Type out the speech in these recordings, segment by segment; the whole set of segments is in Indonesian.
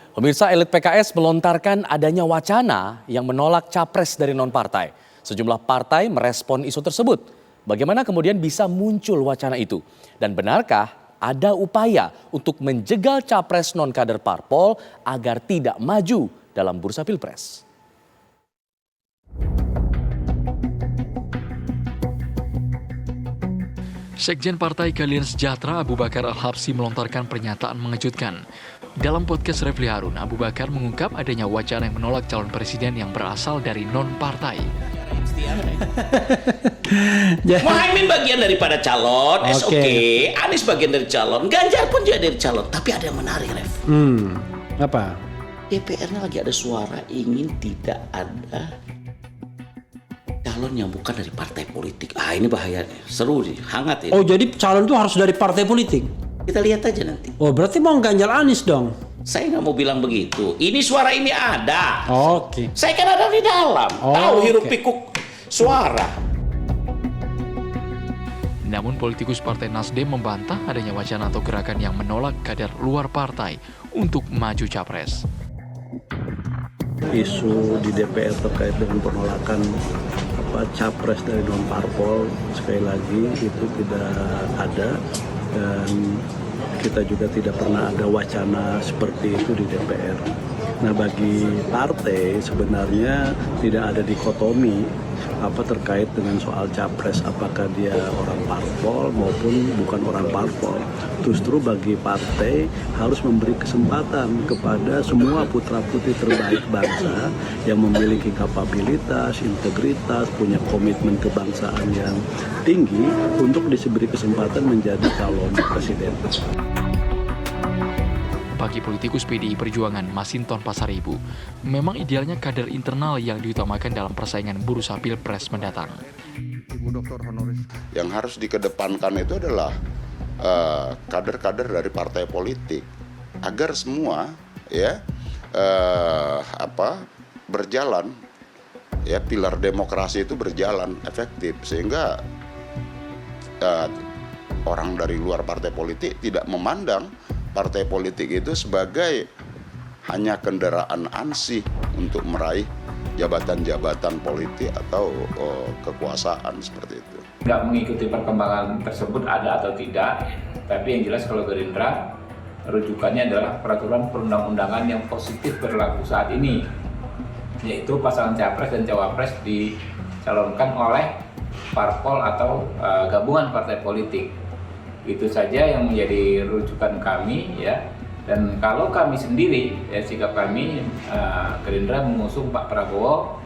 Pemirsa, elit PKS melontarkan adanya wacana yang menolak capres dari non-partai. Sejumlah partai merespon isu tersebut. Bagaimana kemudian bisa muncul wacana itu? Dan benarkah ada upaya untuk menjegal capres non-kader parpol agar tidak maju dalam bursa pilpres? Sekjen Partai Keadilan Sejahtera Abu Bakar Al-Habsyi melontarkan pernyataan mengejutkan. Dalam podcast Refli Harun, Abu Bakar mengungkap adanya wacana yang menolak calon presiden yang berasal dari non-partai. Muhaimin bagian daripada calon, oke. Anies bagian dari calon, Ganjar pun juga dari calon. Tapi ada yang menarik, Ref. Apa? DPR-nya lagi ada suara ingin tidak ada calon yang bukan dari partai politik. Ini bahayanya. Seru nih, hangat ini. Oh, jadi calon itu harus dari partai politik? Kita lihat aja nanti. Oh, berarti mau Ganjar Anies dong? Saya nggak mau bilang begitu. Ini suara ini ada. Oke. Saya kan ada di dalam. Tahu hiruk pikuk suara. Namun politikus Partai Nasdem membantah adanya wacana atau gerakan yang menolak kader luar partai untuk maju capres. Isu di DPR terkait dengan penolakan capres dari non parpol, sekali lagi itu tidak ada, dan kita juga tidak pernah ada wacana seperti itu di DPR. Nah, bagi partai sebenarnya tidak ada dikotomi terkait dengan soal capres, apakah dia orang parpol maupun bukan orang parpol. Justru bagi partai harus memberi kesempatan kepada semua putra-putri terbaik bangsa yang memiliki kapabilitas, integritas, punya komitmen kebangsaan yang tinggi untuk diberi kesempatan menjadi calon presiden. Bagi politikus PDI Perjuangan Masinton Pasaribu, memang idealnya kader internal yang diutamakan dalam persaingan bursa pilpres mendatang. Yang harus dikedepankan itu adalah kader-kader dari partai politik agar semua berjalan, pilar demokrasi itu berjalan efektif, sehingga orang dari luar partai politik tidak memandang partai politik itu sebagai hanya kendaraan ansih untuk meraih jabatan-jabatan politik atau kekuasaan seperti itu. Nggak mengikuti perkembangan tersebut ada atau tidak, tapi yang jelas kalau Gerindra rujukannya adalah peraturan perundang-undangan yang positif berlaku saat ini, yaitu pasangan capres dan cawapres dicalonkan oleh parpol atau gabungan partai politik. Itu saja yang menjadi rujukan kami, ya. Dan kalau kami sendiri, sikap kami Gerindra mengusung Pak Prabowo,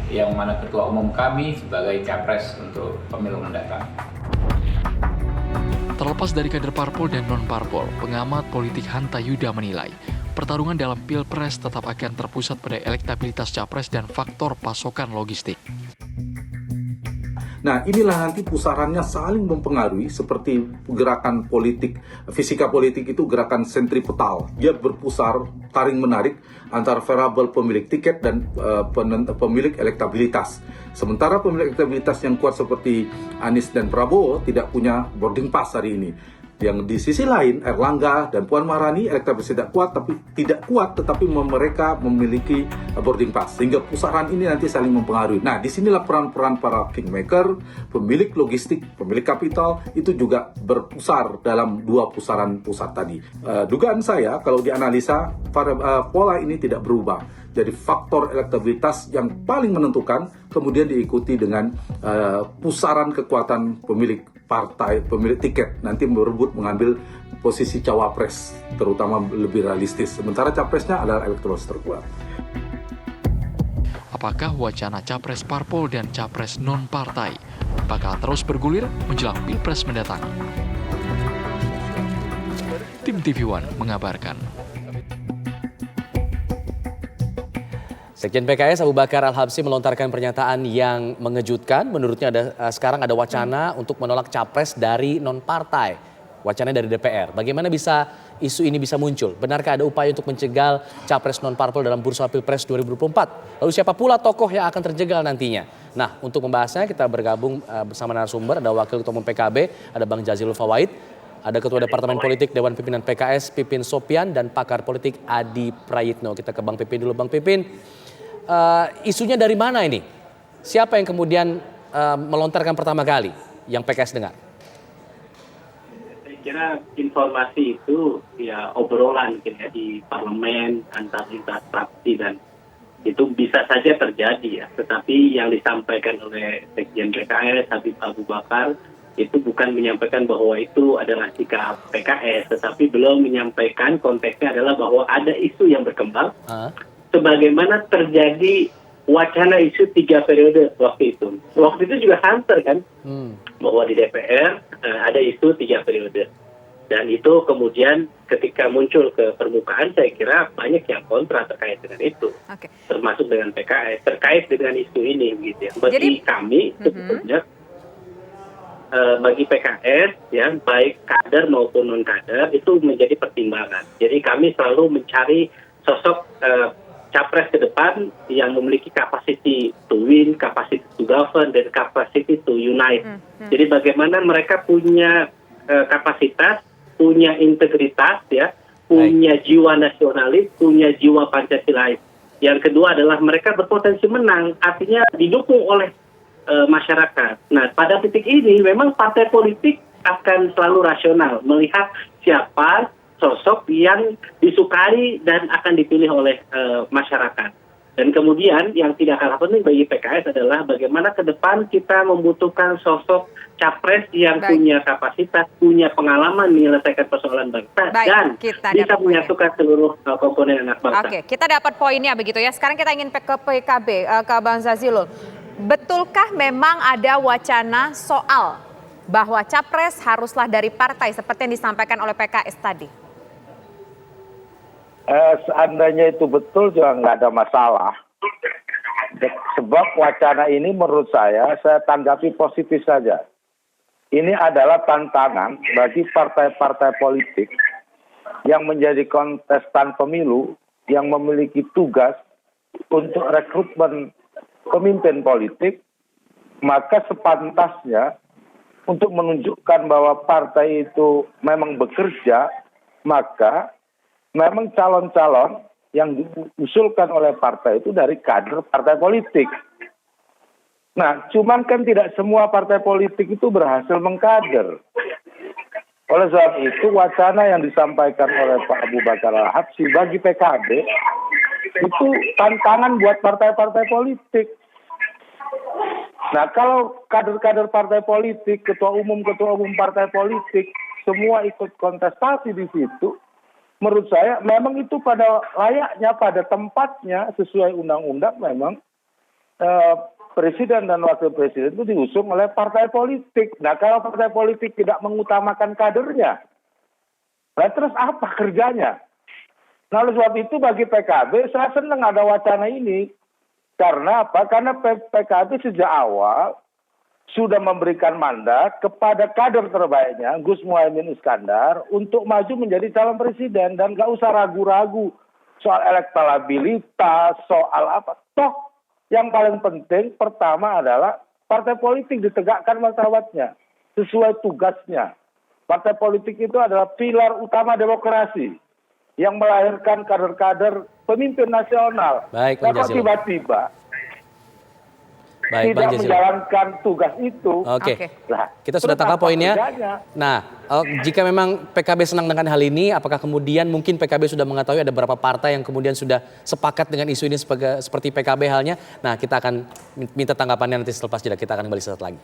yang mana ketua umum kami sebagai capres untuk pemilu mendatang. Terlepas dari kader parpol dan non-parpol, pengamat politik Hanta Yuda menilai pertarungan dalam pilpres tetap akan terpusat pada elektabilitas capres dan faktor pasokan logistik. Nah, inilah nanti pusarannya saling mempengaruhi, seperti gerakan politik, fisika politik itu gerakan sentripetal. Dia berpusar, taring-menarik antara variabel pemilik tiket dan pemilik elektabilitas. Sementara pemilik elektabilitas yang kuat seperti Anies dan Prabowo tidak punya boarding pass hari ini. Yang di sisi lain, Erlangga dan Puan Maharani elektabilitas tidak kuat, tetapi mereka memiliki boarding pass. Sehingga pusaran ini nanti saling mempengaruhi. Nah, disinilah peran-peran para kingmaker, pemilik logistik, pemilik kapital, itu juga berpusar dalam dua pusaran pusat tadi. Dugaan saya, kalau dianalisa, pola ini tidak berubah. Jadi faktor elektabilitas yang paling menentukan, kemudian diikuti dengan pusaran kekuatan pemilik partai, pemilik tiket, nanti berebut mengambil posisi cawapres, terutama lebih realistis. Sementara capresnya adalah elektoral terkuat. Apakah wacana capres parpol dan capres non-partai bakal terus bergulir menjelang pilpres mendatang? Tim TV One mengabarkan. Sekjen PKS Abu Bakar Al-Habsyi melontarkan pernyataan yang mengejutkan. Menurutnya sekarang ada wacana untuk menolak capres dari non-partai. Wacananya dari DPR. Bagaimana bisa isu ini bisa muncul? Benarkah ada upaya untuk mencegal capres non-parpol dalam bursa Pilpres 2024? Lalu siapa pula tokoh yang akan terjegal nantinya? Nah, untuk membahasnya kita bergabung bersama narasumber. Ada Wakil Ketua Umum PKB, ada Bang Jazilul Fawait. Ada Ketua Departemen Politik Dewan Pimpinan PKS Pipin Sopian dan pakar politik Adi Prayitno. Kita ke Bang Pipin dulu. Bang Pipin, isunya dari mana ini? Siapa yang kemudian melontarkan pertama kali yang PKS dengar? Saya kira informasi itu ya obrolan mungkin ya di parlemen antar lintas fraksi dan itu bisa saja terjadi ya. Tetapi yang disampaikan oleh Sekjen PKS Habib Abu Bakar itu bukan menyampaikan bahwa itu adalah sikap PKS, tetapi belum menyampaikan konteksnya adalah bahwa ada isu yang berkembang sebagaimana terjadi wacana isu 3 periode waktu itu. Waktu itu juga hunter kan bahwa di DPR ada isu 3 periode. Dan itu kemudian ketika muncul ke permukaan saya kira banyak yang kontra terkait dengan itu. Termasuk dengan PKS terkait dengan isu ini gitu ya. Bagi kami sebetulnya bagi PKS ya baik kader maupun non kader itu menjadi pertimbangan. Jadi kami selalu mencari sosok capres ke depan yang memiliki capacity to win, capacity to govern, dan capacity to unite. Jadi bagaimana mereka punya kapasitas, punya integritas, ya, punya jiwa nasionalis, punya jiwa Pancasilais. Yang kedua adalah mereka berpotensi menang, artinya didukung oleh masyarakat. Nah, pada titik ini memang partai politik akan selalu rasional melihat siapa sosok yang disukai dan akan dipilih oleh masyarakat. Dan kemudian yang tidak kalah penting bagi PKS adalah bagaimana ke depan kita membutuhkan sosok capres yang punya kapasitas, punya pengalaman menyelesaikan persoalan bangsa dan bisa menyatukan seluruh komponen anak bangsa. Oke, kita dapat poinnya begitu ya. Sekarang kita ingin ke PKB, ke Bang Jazilul. Betulkah memang ada wacana soal bahwa capres haruslah dari partai seperti yang disampaikan oleh PKS tadi? Seandainya itu betul juga nggak ada masalah. Sebab wacana ini menurut saya tanggapi positif saja. Ini adalah tantangan bagi partai-partai politik yang menjadi kontestan pemilu yang memiliki tugas untuk rekrutmen pemimpin politik, maka sepantasnya untuk menunjukkan bahwa partai itu memang bekerja, maka memang calon-calon yang diusulkan oleh partai itu dari kader partai politik. Nah, cuman kan tidak semua partai politik itu berhasil mengkader. Oleh sebab itu, wacana yang disampaikan oleh Pak Abu Bakar Al-Habsyi bagi PKB itu tantangan buat partai-partai politik. Nah, kalau kader-kader partai politik, ketua umum partai politik, semua ikut kontestasi di situ, menurut saya memang itu pada layaknya, pada tempatnya sesuai undang-undang memang presiden dan wakil presiden itu diusung oleh partai politik. Nah, kalau partai politik tidak mengutamakan kadernya, nah terus apa kerjanya? Nah, oleh sebab itu bagi PKB saya senang ada wacana ini. Karena apa? Karena PKB sejak awal sudah memberikan mandat kepada kader terbaiknya, Gus Muhaimin Iskandar, untuk maju menjadi calon presiden. Dan nggak usah ragu-ragu soal elektabilitas, soal apa. Toh, yang paling penting pertama adalah partai politik ditegakkan martabatnya, sesuai tugasnya. Partai politik itu adalah pilar utama demokrasi yang melahirkan kader-kader pemimpin nasional. Baik, nah, tiba-tiba tidak menjalankan tugas itu. Oke. Nah, kita sudah tangkap poinnya. Nah, jika memang PKB senang dengan hal ini, apakah kemudian mungkin PKB sudah mengetahui ada beberapa partai yang kemudian sudah sepakat dengan isu ini seperti PKB halnya? Nah, kita akan minta tanggapannya nanti selepas jeda. Kita akan kembali sesaat lagi.